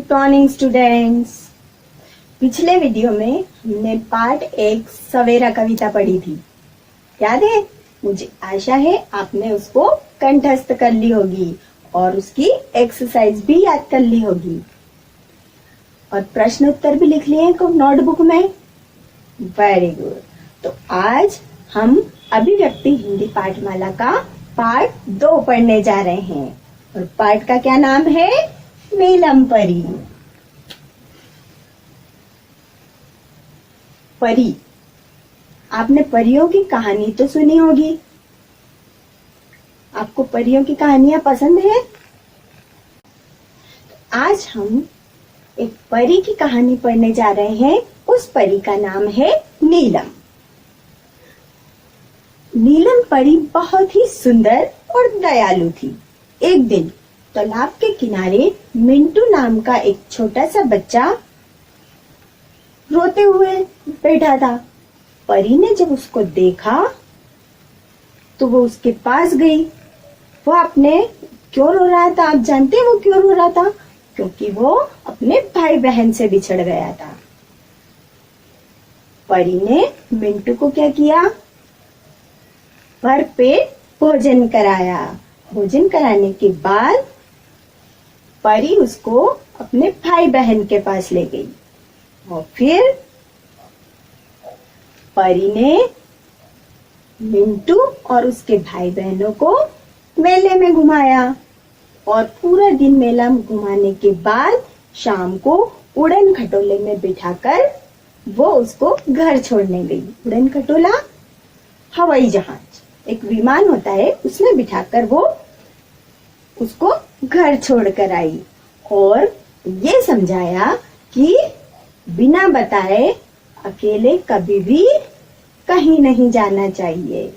Good morning students. पिछले video में हमने पार्ट 1 सवेरा कविता पढ़ी थी, याद है? मुझे आशा है आपने उसको कंठस्थ कर ली होगी और उसकी एक्सरसाइज भी याद कर ली होगी और प्रश्न उत्तर भी लिख लिए हैं नोटबुक में। Very good. तो आज हम अभिव्यक्ति हिंदी पाठमाला का पार्ट 2 पढ़ने जा रहे हैं और पार्ट का क्या नाम है? नीलम परी। परी, आपने परियों की कहानी तो सुनी होगी। आपको परियों की कहानियां पसंद है? आज हम एक परी की कहानी पढ़ने जा रहे हैं। उस परी का नाम है नीलम। नीलम परी बहुत ही सुंदर और दयालु थी। एक दिन तालाब के किनारे मिंटू नाम का एक छोटा सा बच्चा रोते हुए बैठा था। परी ने जब उसको देखा तो वो उसके पास गई। वो अपने क्यों रो रहा था? आप जानते हैं वो क्यों रो रहा था? क्योंकि वो अपने भाई बहन से बिछड़ गया था। परी ने मिंटू को क्या किया? भर पेट भोजन कराया। भोजन कराने के बाद परी उसको अपने भाई बहन के पास ले गई और फिर परी ने मिंटू और उसके भाई बहनों को मेले में घुमाया और पूरा दिन मेला घुमाने के बाद शाम को उड़न खटोले में बिठाकर वो उसको घर छोड़ने गई। उड़न खटोला हवाई जहाज, एक विमान होता है, उसमें बिठाकर वो उसको घर छोड़कर आई और ये समझाया कि बिना बताए अकेले कभी भी कहीं नहीं जाना चाहिए।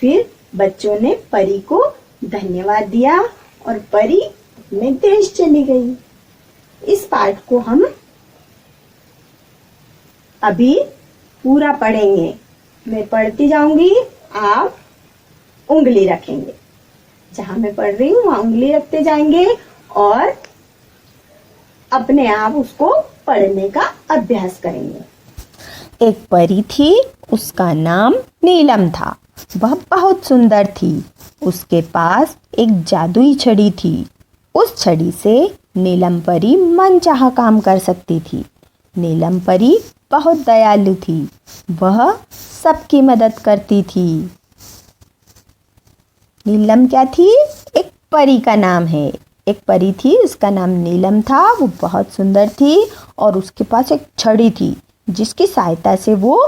फिर बच्चों ने परी को धन्यवाद दिया और परी अपने देश चली गई। इस पाठ को हम अभी पूरा पढ़ेंगे। मैं पढ़ती जाऊंगी, आप उंगली रखेंगे। जहां मैं पढ़ रही हूँ वहां उंगली रखते जाएंगे और अपने आप उसको पढ़ने का अभ्यास करेंगे। एक परी थी, उसका नाम नीलम था। वह बहुत सुंदर थी। उसके पास एक जादुई छड़ी थी। उस छड़ी से नीलम परी मनचाहा काम कर सकती थी। नीलम परी बहुत दयालु थी। वह सबकी मदद करती थी। नीलम क्या थी? एक परी का नाम है। एक परी थी, उसका नाम नीलम था। वो बहुत सुंदर थी और उसके पास एक छड़ी थी जिसकी सहायता से वो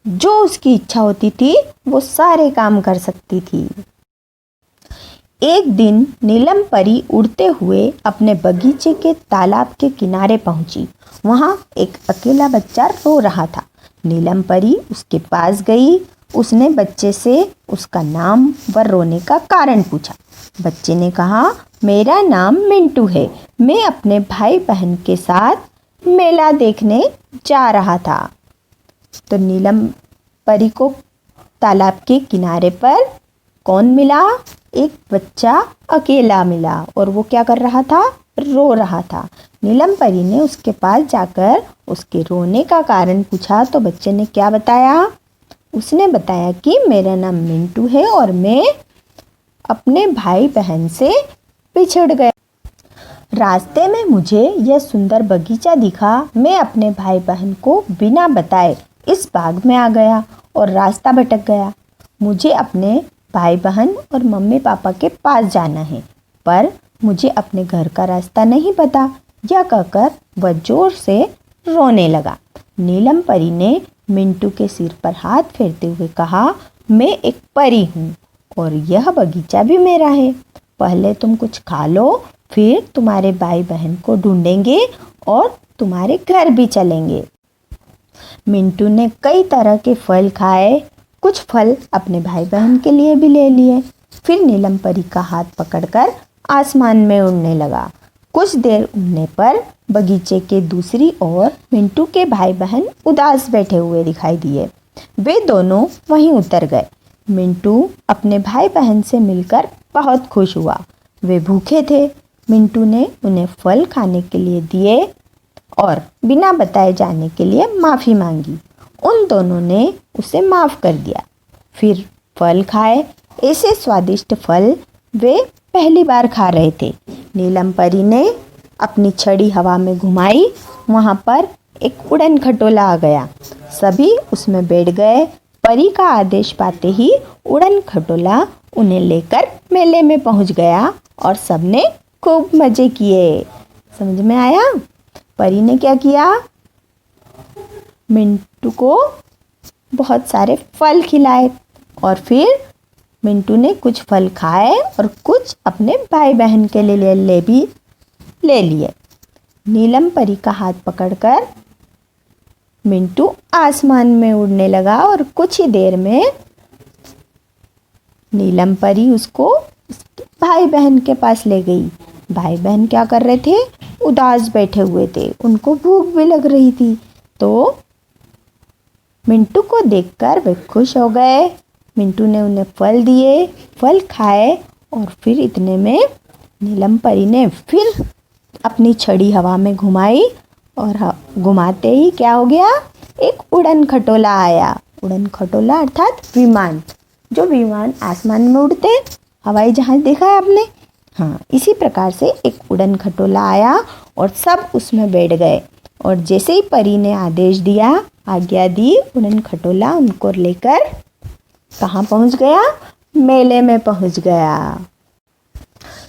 जो उसकी इच्छा होती थी वो सारे काम कर सकती थी। एक दिन नीलम परी उड़ते हुए अपने बगीचे के तालाब के किनारे पहुंची। वहां एक अकेला बच्चा रो रहा था। नीलम परी उसके पास गई। उसने बच्चे से उसका नाम व रोने का कारण पूछा। बच्चे ने कहा, मेरा नाम मिंटू है। मैं अपने भाई बहन के साथ मेला देखने जा रहा था। तो नीलम परी को तालाब के किनारे पर कौन मिला? एक बच्चा अकेला मिला और वो क्या कर रहा था? रो रहा था। नीलम परी ने उसके पास जाकर उसके रोने का कारण पूछा तो बच्चे ने क्या बताया? उसने बताया कि मेरा नाम मिंटू है और मैं अपने भाई बहन से बिछड़ गया। रास्ते में मुझे यह सुंदर बगीचा दिखा। मैं अपने भाई बहन को बिना बताए इस बाग में आ गया और रास्ता भटक गया। मुझे अपने भाई बहन और मम्मी पापा के पास जाना है, पर मुझे अपने घर का रास्ता नहीं पता। यह कहकर वह जोर से रोने लगा। नीलम परी ने मिंटू के सिर पर हाथ फेरते हुए कहा, मैं एक परी हूँ और यह बगीचा भी मेरा है। पहले तुम कुछ खा लो, फिर तुम्हारे भाई बहन को ढूंढेंगे और तुम्हारे घर भी चलेंगे। मिंटू ने कई तरह के फल खाए। कुछ फल अपने भाई बहन के लिए भी ले लिए। फिर नीलम परी का हाथ पकड़कर आसमान में उड़ने लगा। कुछ देर उड़ने पर बगीचे के दूसरी ओर मिंटू के भाई बहन उदास बैठे हुए दिखाई दिए। वे दोनों वहीं उतर गए। मिंटू अपने भाई बहन से मिलकर बहुत खुश हुआ। वे भूखे थे, मिंटू ने उन्हें फल खाने के लिए दिए और बिना बताए जाने के लिए माफ़ी मांगी। उन दोनों ने उसे माफ़ कर दिया। फिर फल खाए। ऐसे स्वादिष्ट फल वे पहली बार खा रहे थे। नीलम परी ने अपनी छड़ी हवा में घुमाई। वहाँ पर एक उड़न खटोला आ गया। सभी उसमें बैठ गए। परी का आदेश पाते ही उड़न खटोला उन्हें लेकर मेले में पहुँच गया और सबने खूब मज़े किए। समझ में आया? परी ने क्या किया? मिंटू को बहुत सारे फल खिलाए और फिर मिंटू ने कुछ फल खाए और कुछ अपने भाई बहन के लिए ले लिए। नीलम परी का हाथ पकड़कर मिंटू आसमान में उड़ने लगा और कुछ ही देर में नीलम परी उसको उसके भाई बहन के पास ले गई। भाई बहन क्या कर रहे थे? उदास बैठे हुए थे। उनको भूख भी लग रही थी। तो मिंटू को देखकर वे खुश हो गए। मिंटू ने उन्हें फल दिए, फल खाए और फिर इतने में नीलम परी ने फिर अपनी छड़ी हवा में घुमाई और घुमाते ही क्या हो गया? एक उड़न खटोला आया। उड़न खटोला अर्थात विमान, जो विमान आसमान में उड़ते, हवाई जहाज देखा है आपने? हाँ, इसी प्रकार से एक उड़न खटोला आया और सब उसमें बैठ गए। और जैसे ही परी ने आदेश दिया, आज्ञा दी, उड़न खटोला उनको लेकर कहाँ पहुँच गया? मेले में पहुँच गया।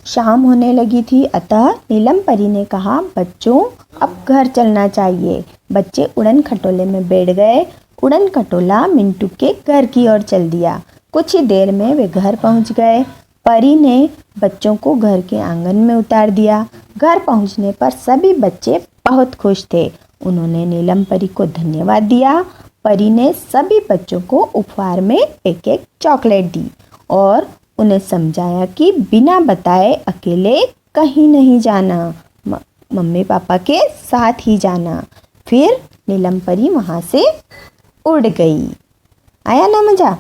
शाम होने लगी थी, अतः नीलम परी ने कहा, बच्चों अब घर चलना चाहिए। बच्चे उड़न खटोले में बैठ गए। उड़न खटोला मिंटू के घर की ओर चल दिया। कुछ ही देर में वे घर पहुंच गए। परी ने बच्चों को घर के आंगन में उतार दिया। घर पहुंचने पर सभी बच्चे बहुत खुश थे। उन्होंने नीलम परी को धन्यवाद दिया। परी ने सभी बच्चों को उपहार में एक एक चॉकलेट दी और उन्हें समझाया कि बिना बताए अकेले कहीं नहीं जाना, मम्मी पापा के साथ ही जाना। फिर नीलम परी वहाँ से उड़ गई। आया ना मज़ा?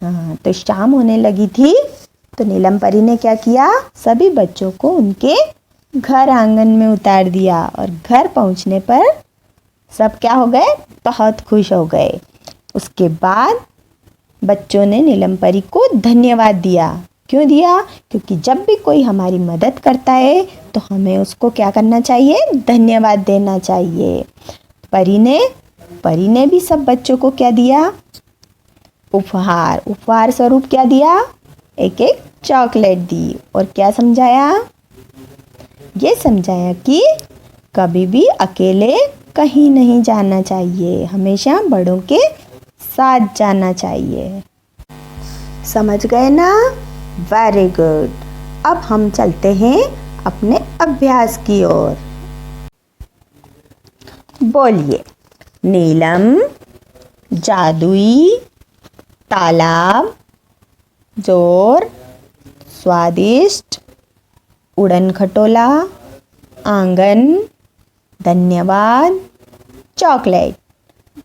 हाँ, तो शाम होने लगी थी तो नीलम परी ने क्या किया? सभी बच्चों को उनके घर आंगन में उतार दिया और घर पहुँचने पर सब क्या हो गए? बहुत खुश हो गए। उसके बाद बच्चों ने नीलम परी को धन्यवाद दिया। क्यों दिया? क्योंकि जब भी कोई हमारी मदद करता है तो हमें उसको क्या करना चाहिए? धन्यवाद देना चाहिए। परी ने भी सब बच्चों को क्या दिया? उपहार स्वरूप क्या दिया? एक एक चॉकलेट दी। और क्या समझाया? ये समझाया कि कभी भी अकेले कहीं नहीं जाना चाहिए, हमेशा बड़ों के साथ जाना चाहिए। समझ गए ना? Very good. अब हम चलते हैं अपने अभ्यास की ओर। बोलिए, नीलम, जादुई, तालाब, जोर, स्वादिष्ट, उड़न खटोला, आंगन, धन्यवाद, चॉकलेट।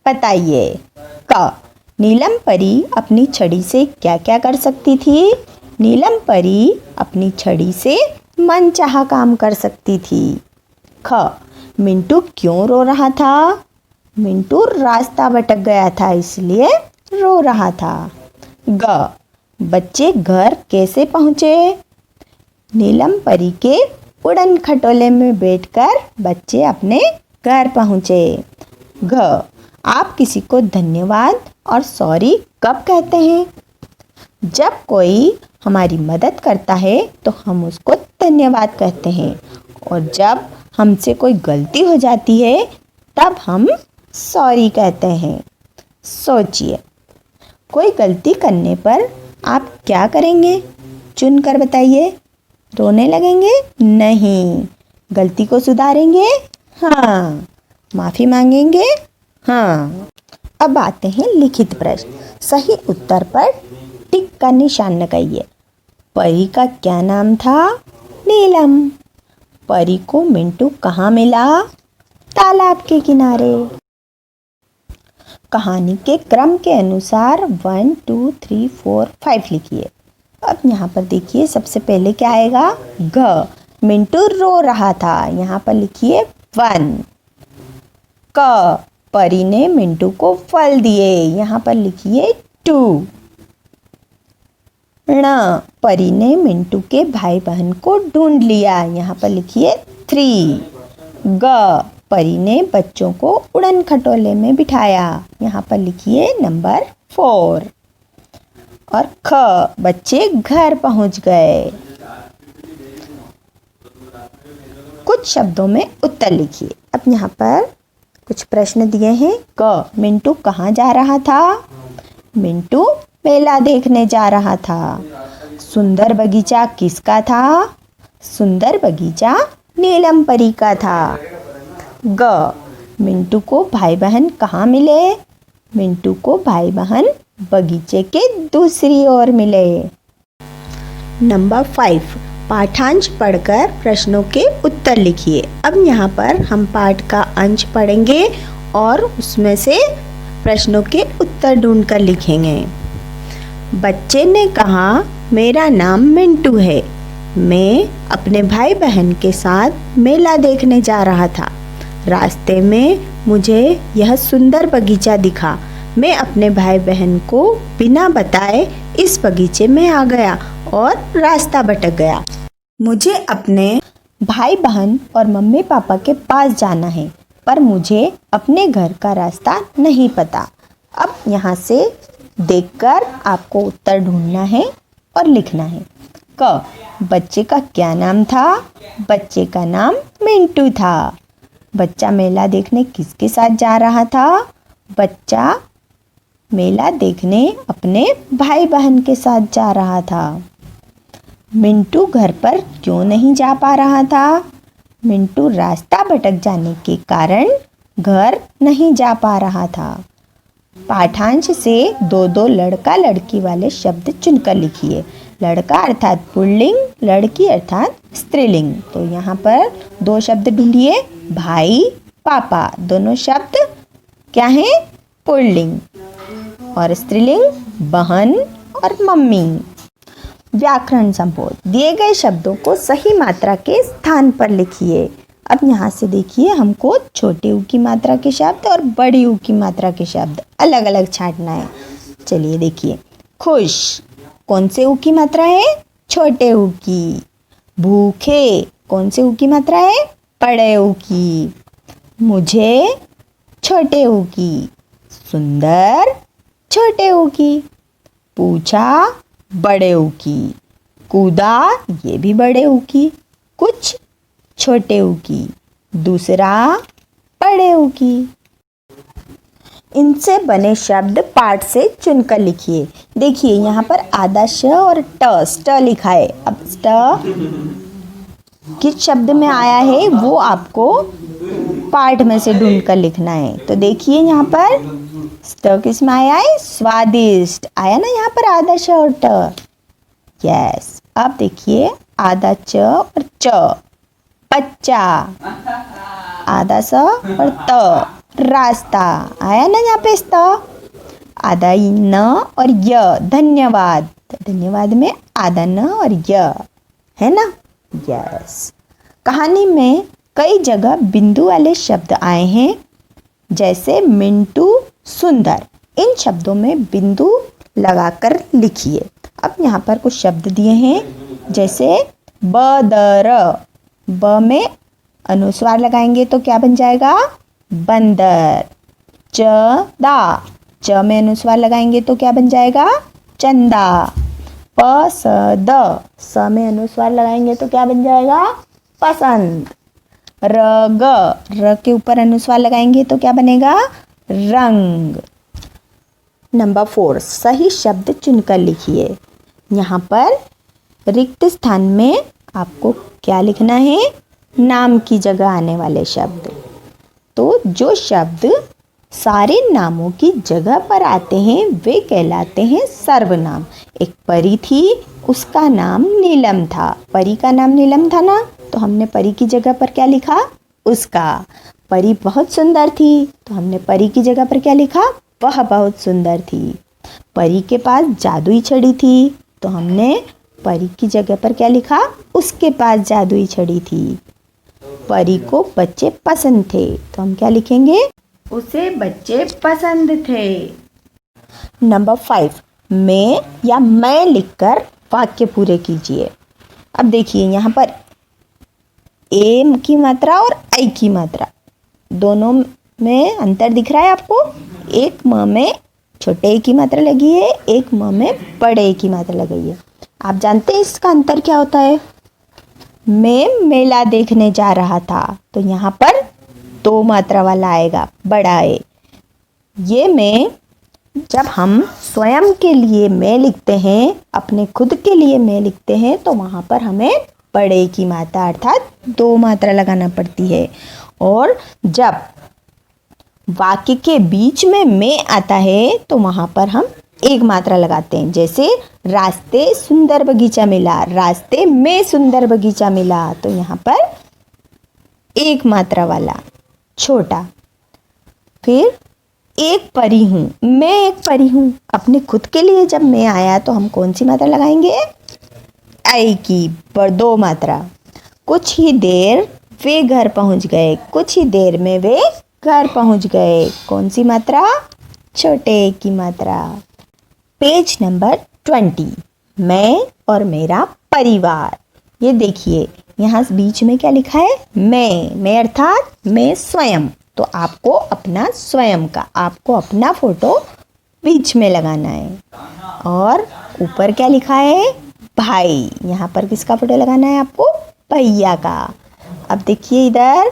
बताइए, नीलम परी अपनी छड़ी से क्या क्या कर सकती थी? नीलम परी अपनी छड़ी से मनचाहा काम कर सकती थी। मिंटू क्यों रो रहा था? मिंटू रास्ता भटक गया था इसलिए रो रहा था। बच्चे घर कैसे पहुँचे? नीलम परी के उड़न खटोले में बैठकर बच्चे अपने घर पहुँचे। आप किसी को धन्यवाद और सॉरी कब कहते हैं? जब कोई हमारी मदद करता है तो हम उसको धन्यवाद कहते हैं, और जब हमसे कोई गलती हो जाती है तब हम सॉरी कहते हैं। सोचिए, कोई गलती करने पर आप क्या करेंगे? चुन कर बताइए। रोने लगेंगे? नहीं। गलती को सुधारेंगे? हाँ। माफ़ी मांगेंगे? हाँ। अब आते हैं लिखित प्रश्न। सही उत्तर पर टिक का निशान लगाइए। परी का क्या नाम था? नीलम। परी को मिंटू कहाँ मिला? तालाब के किनारे। कहानी के क्रम के अनुसार 1 2 3 4 5 लिखिए। अब यहाँ पर देखिए, सबसे पहले क्या आएगा? मिंटू रो रहा था, यहाँ पर लिखिए 1। क, परी ने मिंटू को फल दिए, यहाँ पर लिखिए 2। ण, परी ने मिंटू के भाई बहन को ढूंढ लिया, यहाँ पर लिखिए 3। ग, परी ने बच्चों को उड़न खटोले में बिठाया, यहाँ पर लिखिए नंबर 4। और ख, बच्चे घर पहुंच गए। कुछ शब्दों में उत्तर लिखिए। अब यहाँ पर कुछ प्रश्न दिए हैं। क, मिंटू कहाँ जा रहा था? मिंटू मेला देखने जा रहा था। सुंदर बगीचा किसका था? सुंदर बगीचा नीलम परी का था। ग, मिंटू को भाई बहन कहाँ मिले? मिंटू को भाई बहन बगीचे के दूसरी ओर मिले। नंबर 5, पाठांश पढ़कर प्रश्नों के उत्तर लिखिए। अब यहाँ पर हम पाठ का अंश पढ़ेंगे और उसमें से प्रश्नों के उत्तर ढूंढकर लिखेंगे। बच्चे ने कहा, मेरा नाम मिंटू है। मैं अपने भाई बहन के साथ मेला देखने जा रहा था। रास्ते में मुझे यह सुंदर बगीचा दिखा। मैं अपने भाई बहन को बिना बताए इस बगीचे में आ गया और रास्ता भटक गया। मुझे अपने भाई बहन और मम्मी पापा के पास जाना है, पर मुझे अपने घर का रास्ता नहीं पता। अब यहाँ से देखकर आपको उत्तर ढूंढना है और लिखना है। क, बच्चे का क्या नाम था? बच्चे का नाम मिंटू था। बच्चा मेला देखने किसके साथ जा रहा था? बच्चा मेला देखने अपने भाई बहन के साथ जा रहा था। मिंटू घर पर क्यों नहीं जा पा रहा था? मिंटू रास्ता भटक जाने के कारण घर नहीं जा पा रहा था। पाठांश से 2-2 लड़का लड़की वाले शब्द चुनकर लिखिए। लड़का अर्थात पुल्लिंग, लड़की अर्थात स्त्रीलिंग। तो यहाँ पर 2 शब्द ढूंढिए। भाई, पापा, दोनों शब्द क्या हैं? पुल्लिंग। और स्त्रीलिंग बहन और मम्मी। व्याकरण संबोध, दिए गए शब्दों को सही मात्रा के स्थान पर लिखिए। अब यहाँ से देखिए, हमको छोटे ऊ की मात्रा के शब्द और बड़ी ऊ की मात्रा के शब्द अलग अलग छांटना है। चलिए देखिए। खुश, कौन से ऊ की मात्रा है? छोटे ऊ की। भूखे, कौन से ऊ की मात्रा है? बड़े ऊ की। मुझे, छोटे ऊ की। सुंदर, छोटे ऊ की। पूछा, बड़े ऊ की। कूदा, ये भी बड़े ऊ की। कुछ, छोटे ऊ की। दूसरा, बड़े ऊ की। इनसे बने शब्द पाठ से चुनकर लिखिए। देखिए यहाँ पर आधा श और ट लिखा है। अब ट किस शब्द में आया है वो आपको पाठ में से ढूंढकर लिखना है। तो देखिए यहाँ पर ट किस में आया है? स्वादिष्ट आया ना यहाँ पर आधा श और ट। यस। अब देखिए आधा च और च, बच्चा। आधा स और त, रास्ता आया ना यहाँ पे स्त। आधा न और य, धन्यवाद। धन्यवाद में आधा न और य है ना। यस। कहानी में कई जगह बिंदु वाले शब्द आए हैं, जैसे मिंटू, सुंदर। इन शब्दों में बिंदु लगाकर लिखिए। अब यहाँ पर कुछ शब्द दिए हैं, जैसे बदर। ब में अनुस्वार लगाएंगे तो क्या बन जाएगा? बंदर। चदा, च में अनुस्वार लगाएंगे तो क्या बन जाएगा? चंदा। पसद, स में अनुस्वार लगाएंगे तो क्या बन जाएगा? पसंद। रग, र के ऊपर अनुस्वार लगाएंगे तो क्या बनेगा? रंग। नंबर 4, सही शब्द चुनकर लिखिए। यहाँ पर रिक्त स्थान में आपको क्या लिखना है? नाम की जगह आने वाले शब्द। तो जो शब्द सारे नामों की जगह पर आते हैं वे कहलाते हैं सर्वनाम। एक परी थी, उसका नाम नीलम था। परी का नाम नीलम था ना, तो हमने परी की जगह पर क्या लिखा? उसका। परी बहुत सुंदर थी, तो हमने परी की जगह पर क्या लिखा? वह बहुत सुंदर थी। परी के पास जादुई छड़ी थी, तो हमने परी की जगह पर क्या लिखा? उसके पास जादुई छड़ी थी। परी को बच्चे पसंद थे, तो हम क्या लिखेंगे? उसे बच्चे पसंद थे। नंबर 5, मैं या मैं लिखकर वाक्य पूरे कीजिए। अब देखिए यहाँ पर ए की मात्रा और आई की मात्रा दोनों में अंतर दिख रहा है आपको? एक म में छोटे ए की मात्रा लगी है, एक म में बड़े ए की मात्रा लगी है। आप जानते हैं इसका अंतर क्या होता है? मैं मेला देखने जा रहा था, तो यहाँ पर 2 मात्रा वाला आएगा, बड़ा ए। ये मैं जब हम स्वयं के लिए मैं लिखते हैं, अपने खुद के लिए मैं लिखते हैं, तो वहाँ पर हमें बड़े की मात्रा अर्थात 2 मात्रा लगाना पड़ती है। और जब वाक्य के बीच में मैं आता है तो वहाँ पर हम 1 मात्रा लगाते हैं। जैसे रास्ते सुंदर बगीचा मिला, रास्ते में सुंदर बगीचा मिला, तो यहाँ पर 1 मात्रा वाला छोटा। फिर एक परी हूँ, मैं एक परी हूँ, अपने खुद के लिए जब मैं आया तो हम कौन सी मात्रा लगाएंगे? आई की 2 मात्रा। कुछ ही देर वे घर पहुँच गए, कुछ ही देर में वे घर पहुँच गए, कौन सी मात्रा? छोटे की मात्रा। पेज नंबर 20, मैं और मेरा परिवार। ये देखिए यहाँ बीच में क्या लिखा है? मैं अर्थात मैं स्वयं। तो आपको अपना स्वयं का, आपको अपना फोटो बीच में लगाना है। और ऊपर क्या लिखा है? भाई। यहाँ पर किसका फोटो लगाना है आपको? भैया का। अब देखिए इधर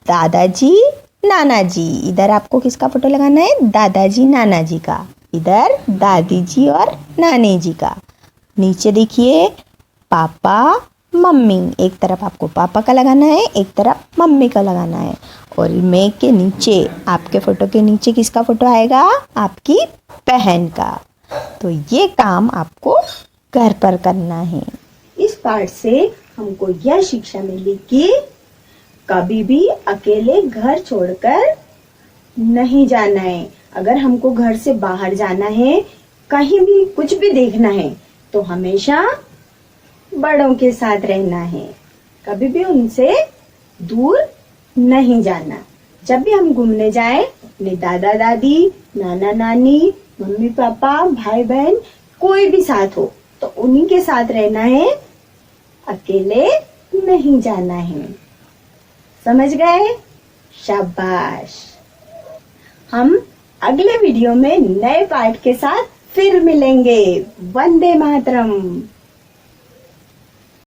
दादाजी नाना जी, इधर आपको किसका फोटो लगाना है? दादाजी नाना जी का। इधर दादी जी और नानी जी का। नीचे देखिए पापा मम्मी, एक तरफ आपको पापा का लगाना है, एक तरफ मम्मी का लगाना है। और मैं के नीचे, आपके फोटो के नीचे किसका फोटो आएगा? आपकी बहन का। तो ये काम आपको घर पर करना है। इस पाठ से हमको यह शिक्षा मिली कि कभी भी अकेले घर छोड़कर नहीं जाना है। अगर हमको घर से बाहर जाना है, कहीं भी कुछ भी देखना है, तो हमेशा बड़ों के साथ रहना है, कभी भी उनसे दूर नहीं जाना। जब भी हम घूमने जाएं, अपने दादा दादी, नाना नानी, मम्मी पापा, भाई बहन, कोई भी साथ हो तो उन्हीं के साथ रहना है, अकेले नहीं जाना है। समझ गए? शाबाश। हम अगले वीडियो में नए पाठ के साथ फिर मिलेंगे। वंदे मातरम।